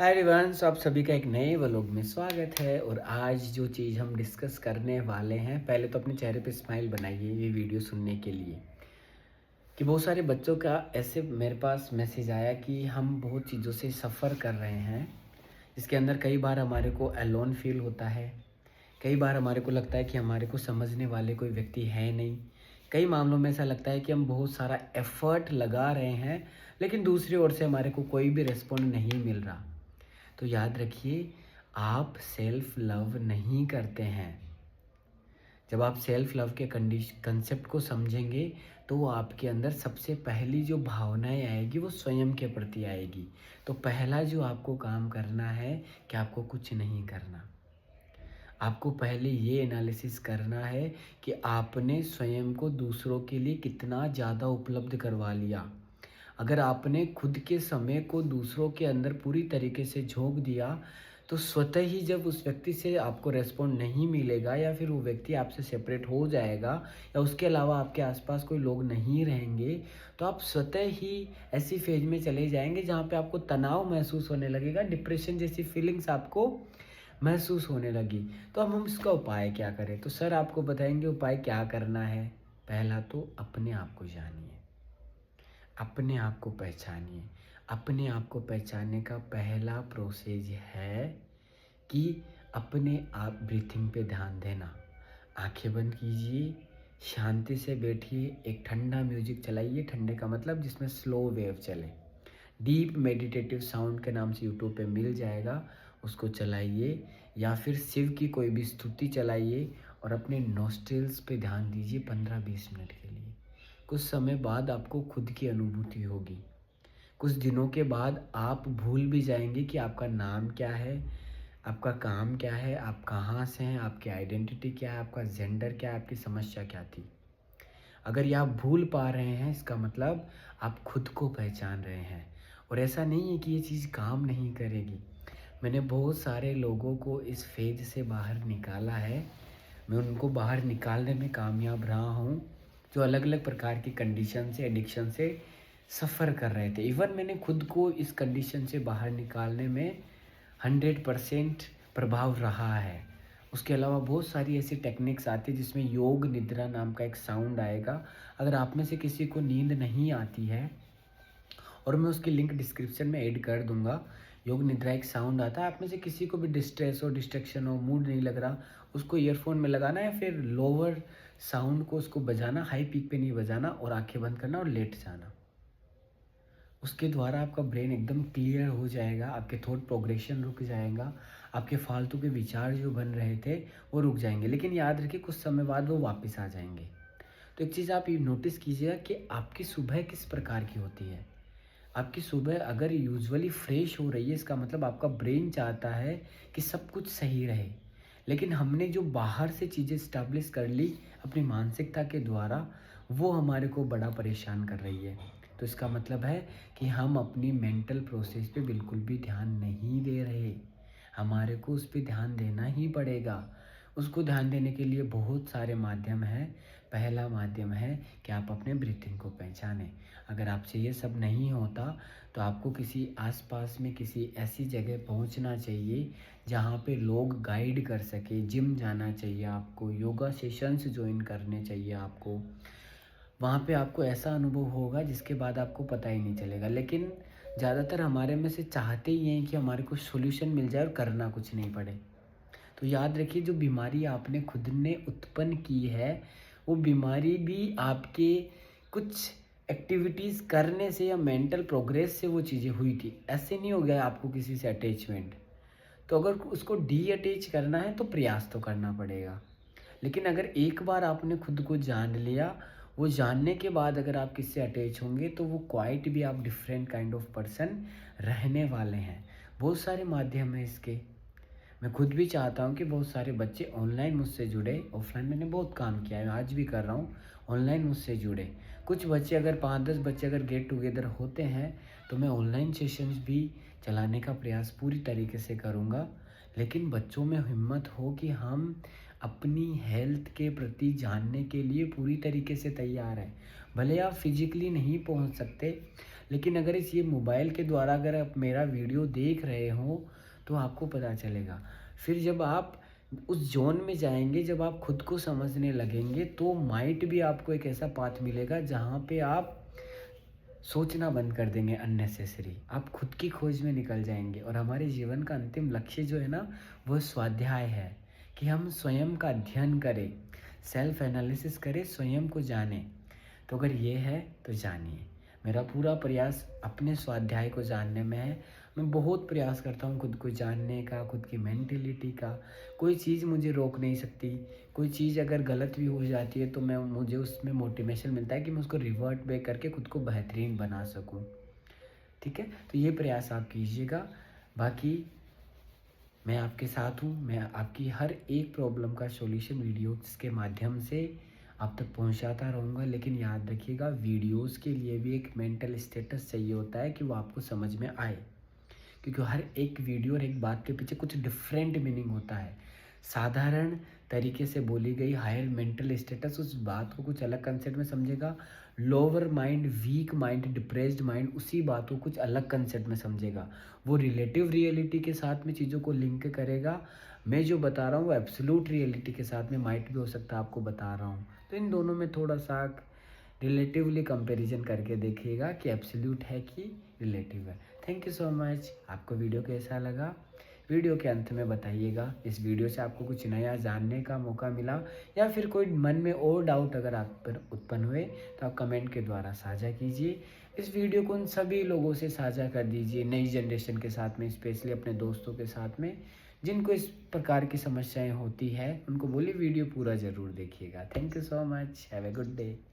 Hi everyone, आप सभी का एक नए व्लॉग में स्वागत है। और आज जो चीज़ हम डिस्कस करने वाले हैं, पहले तो अपने चेहरे पे स्माइल बनाइए ये वीडियो सुनने के लिए। कि बहुत सारे बच्चों का ऐसे मेरे पास मैसेज आया कि हम बहुत चीज़ों से सफ़र कर रहे हैं, जिसके अंदर कई बार हमारे को अलोन फील होता है। कई बार हमारे को लगता है कि हमारे को समझने वाले कोई व्यक्ति है नहीं। कई मामलों में ऐसा लगता है कि हम बहुत सारा एफ़र्ट लगा रहे हैं, लेकिन दूसरी ओर से हमारे को कोई भी रिस्पॉन्ड नहीं मिल रहा। तो याद रखिए, आप सेल्फ लव नहीं करते हैं। जब आप सेल्फ लव के कंसेप्ट को समझेंगे, तो वो आपके अंदर सबसे पहली जो भावनाएं आएगी वो स्वयं के प्रति आएगी। तो पहला जो आपको काम करना है कि आपको कुछ नहीं करना। आपको पहले ये एनालिसिस करना है कि आपने स्वयं को दूसरों के लिए कितना ज़्यादा उपलब्ध करवा लिया। अगर आपने खुद के समय को दूसरों के अंदर पूरी तरीके से झोंक दिया, तो स्वतः ही जब उस व्यक्ति से आपको रेस्पॉन्ड नहीं मिलेगा या फिर वो व्यक्ति आपसे सेपरेट हो जाएगा या उसके अलावा आपके आसपास कोई लोग नहीं रहेंगे, तो आप स्वतः ही ऐसी फेज में चले जाएंगे जहाँ पे आपको तनाव महसूस होने लगेगा, डिप्रेशन जैसी फीलिंग्स आपको महसूस होने लगी। तो अब हम इसका उपाय क्या करें? तो सर आपको बताएंगे उपाय क्या करना है। पहला तो अपने आप को जानिए, अपने आप को पहचानिए। अपने आप को पहचानने का पहला प्रोसेस है कि अपने आप ब्रीथिंग पे ध्यान देना। आंखें बंद कीजिए, शांति से बैठिए, एक ठंडा म्यूजिक चलाइए। ठंडे का मतलब जिसमें स्लो वेव चले। डीप मेडिटेटिव साउंड के नाम से यूट्यूब पे मिल जाएगा, उसको चलाइए। या फिर शिव की कोई भी स्तुति चलाइए और अपने नॉस्ट्रिल्स पे ध्यान दीजिए 15-20 मिनट के लिए। कुछ समय बाद आपको खुद की अनुभूति होगी। कुछ दिनों के बाद आप भूल भी जाएंगे कि आपका नाम क्या है, आपका काम क्या है, आप कहाँ से हैं, आपकी आइडेंटिटी क्या है, आपका जेंडर क्या है, आपकी समस्या क्या थी। अगर ये आप भूल पा रहे हैं, इसका मतलब आप खुद को पहचान रहे हैं। और ऐसा नहीं है कि ये चीज़ काम नहीं करेगी। मैंने बहुत सारे लोगों को इस फेज से बाहर निकाला है। मैं उनको बाहर निकालने में कामयाब रहा हूँ, जो अलग अलग प्रकार की कंडीशन से, एडिक्शन से सफ़र कर रहे थे। इवन मैंने खुद को इस कंडीशन से बाहर निकालने में 100% प्रभाव रहा है। उसके अलावा बहुत सारी ऐसी टेक्निक्स आती है, जिसमें योग निद्रा नाम का एक साउंड आएगा। अगर आप में से किसी को नींद नहीं आती है, और मैं उसकी लिंक डिस्क्रिप्शन में ऐड कर दूंगा। योग निद्रा एक साउंड आता है। आप में से किसी को भी डिस्ट्रेस हो, डिस्ट्रैक्शन हो, मूड नहीं लग रहा, उसको ईयरफोन में लगाना है, फिर लोअर साउंड को उसको बजाना, हाई पीक पे नहीं बजाना, और आंखें बंद करना और लेट जाना। उसके द्वारा आपका ब्रेन एकदम क्लियर हो जाएगा, आपके थॉट प्रोग्रेशन रुक जाएगा, आपके फालतू के विचार जो बन रहे थे वो रुक जाएंगे। लेकिन याद रखिए, कुछ समय बाद वो वापस आ जाएंगे। तो एक चीज़ आप ये नोटिस कीजिएगा कि आपकी सुबह किस प्रकार की होती है। आपकी सुबह अगर यूजुअली फ्रेश हो रही है, इसका मतलब आपका ब्रेन चाहता है कि सब कुछ सही रहे। लेकिन हमने जो बाहर से चीज़ें स्टैब्लिश कर ली अपनी मानसिकता के द्वारा, वो हमारे को बड़ा परेशान कर रही है। तो इसका मतलब है कि हम अपनी मेंटल प्रोसेस पे बिल्कुल भी ध्यान नहीं दे रहे। हमारे को उस पर ध्यान देना ही पड़ेगा। उसको ध्यान देने के लिए बहुत सारे माध्यम हैं। पहला माध्यम है कि आप अपने ब्रीथिंग को पहचानें। अगर आपसे ये सब नहीं होता, तो आपको किसी आसपास में किसी ऐसी जगह पहुंचना चाहिए जहां पे लोग गाइड कर सके। जिम जाना चाहिए आपको, योगा सेशंस ज्वाइन करने चाहिए आपको। वहाँ पे आपको ऐसा अनुभव होगा जिसके बाद आपको पता ही नहीं चलेगा। लेकिन ज़्यादातर हमारे में से चाहते ही हैं कि हमारे को सॉल्यूशन मिल जाए और करना कुछ नहीं पड़े। तो याद रखिए, जो बीमारी आपने खुद ने उत्पन्न की है, वो बीमारी भी आपके कुछ एक्टिविटीज़ करने से या मेंटल प्रोग्रेस से वो चीज़ें हुई थी। ऐसे नहीं हो गया आपको किसी से अटैचमेंट। तो अगर उसको डी अटैच करना है तो प्रयास तो करना पड़ेगा। लेकिन अगर एक बार आपने खुद को जान लिया, वो जानने के बाद अगर आप किससे अटैच होंगे, तो वो क्वाइट भी आप डिफरेंट काइंड ऑफ पर्सन रहने वाले हैं। बहुत सारे माध्यम हैं इसके। मैं खुद भी चाहता हूँ कि बहुत सारे बच्चे ऑनलाइन मुझसे जुड़े। ऑफलाइन मैंने बहुत काम किया है, मैं आज भी कर रहा हूँ। ऑनलाइन मुझसे जुड़े कुछ बच्चे, अगर 5-10 बच्चे अगर गेट टुगेदर होते हैं, तो मैं ऑनलाइन सेशंस भी चलाने का प्रयास पूरी तरीके से करूँगा। लेकिन बच्चों में हिम्मत हो कि हम अपनी हेल्थ के प्रति जानने के लिए पूरी तरीके से तैयार हैं। भले आप फिजिकली नहीं पहुंच सकते, लेकिन अगर इस ये मोबाइल के द्वारा अगर आप मेरा वीडियो देख रहे हो तो आपको पता चलेगा। फिर जब आप उस ज़ोन में जाएँगे, जब आप खुद को समझने लगेंगे तो माइट भी आपको एक ऐसा पाथ मिलेगा जहाँ पे आप सोचना बंद कर देंगे अननेसेसरी। आप खुद की खोज में निकल जाएँगे और हमारे जीवन का अंतिम लक्ष्य जो है ना, वो स्वाध्याय है कि हम स्वयं का अध्ययन करें, सेल्फ एनालिसिस करें, स्वयं को जानें। तो अगर ये है तो जानिए। मेरा पूरा प्रयास अपने स्वाध्याय को जानने में है। मैं बहुत प्रयास करता हूँ खुद को जानने का, खुद की मेंटेलिटी का। कोई चीज़ मुझे रोक नहीं सकती। कोई चीज़ अगर गलत भी हो जाती है तो मुझे उसमें मोटिवेशन मिलता है कि मैं उसको रिवर्ट बैक करके खुद को बेहतरीन बना सकूँ। ठीक है? तो ये प्रयास आप कीजिएगा। बाकी मैं आपके साथ हूँ। मैं आपकी हर एक प्रॉब्लम का सॉल्यूशन वीडियोज़ के माध्यम से आप तक पहुँचाता रहूँगा। लेकिन याद रखिएगा, वीडियोज़ के लिए भी एक मेंटल स्टेटस चाहिए होता है कि वो आपको समझ में आए। क्योंकि हर एक वीडियो और एक बात के पीछे कुछ डिफरेंट मीनिंग होता है। साधारण तरीके से बोली गई हायर मेंटल स्टेटस उस बात को कुछ अलग कंसेप्ट में समझेगा। Lower mind, weak mind, depressed mind उसी बात को कुछ अलग कंसेप्ट में समझेगा। वो रिलेटिव रियलिटी के साथ में चीज़ों को लिंक करेगा। मैं जो बता रहा हूँ वो एब्सोल्यूट रियलिटी के साथ में माइट भी हो सकता है आपको बता रहा हूँ। तो इन दोनों में थोड़ा सा रिलेटिवली कंपैरिजन करके देखिएगा कि एब्सोल्यूट है कि रिलेटिव है। Thank you so much. आपको वीडियो कैसा लगा? वीडियो के अंत में बताइएगा। इस वीडियो से आपको कुछ नया जानने का मौका मिला या फिर कोई मन में और डाउट अगर आप पर उत्पन्न हुए तो आप कमेंट के द्वारा साझा कीजिए। इस वीडियो को उन सभी लोगों से साझा कर दीजिए, नई जनरेशन के साथ में, स्पेशली अपने दोस्तों के साथ में जिनको इस प्रकार की समस्याएं होती है। उनको बोलिए वीडियो पूरा ज़रूर देखिएगा। Thank you so much. Have a good day.